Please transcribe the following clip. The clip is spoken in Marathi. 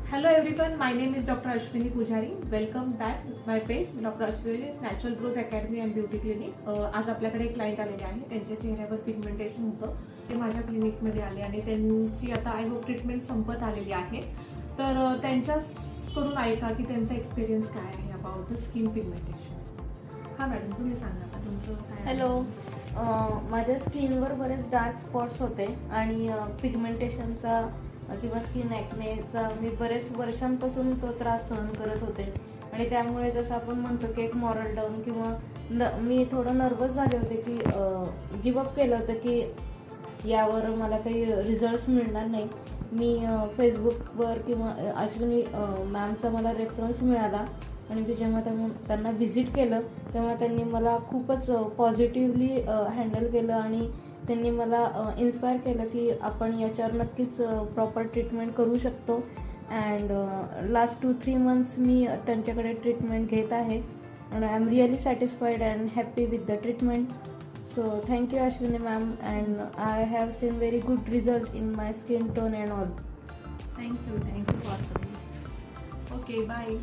Hello everyone, my name is Dr. Ashwini Pujari. Welcome back my page Dr. Ashwini's Natural Growth Academy and Beauty Clinic. आज आपल्याकडे एक क्लायंट आलेले आहे. त्यांच्या चेहऱ्यावर पिगमेंटेशन होतं. ते माझ्या क्लिनिकमध्ये आले आणि त्यांची आता आय होप ट्रीटमेंट संपत आलेली आहे. तर त्यांच्याकडून ऐका की त्यांचा एक्सपिरियन्स काय आहे अबाउट द स्किन पिगमेंटेशन. हा मॅडम, तुम्ही सांगा का तुमचं काय. हॅलो, माझ्या स्किनवर बरेच डार्क स्पॉट्स होते आणि पिगमेंटेशनचा किंवा स्किन ॲक्नेचा मी बरेच वर्षांपासून तो त्रास सहन करत होते आणि त्यामुळे जसं आपण म्हणतो की एक मॉरल डाऊन किंवा मी थोडं नर्वस झाले होते की गिवअप केलं होतं की यावर मला काही रिझल्ट्स मिळणार नाही. मी फेसबुकवर किंवा अश्विनी मॅमचा मला रेफरन्स मिळाला आणि मी जेव्हा त्यांना व्हिजिट केलं तेव्हा त्यांनी मला खूपच पॉझिटिव्हली हँडल केलं आणि त्यांनी मला इन्स्पायर केलं की आपण याच्यावर नक्कीच प्रॉपर ट्रीटमेंट करू शकतो. अँड लास्ट 2-3 मंथ्स मी त्यांच्याकडे ट्रीटमेंट घेत आहे and I am really satisfied and happy with the treatment. So thank you Ashwini ma'am and I have seen very good result in my skin tone and all. Thank you for okay bye.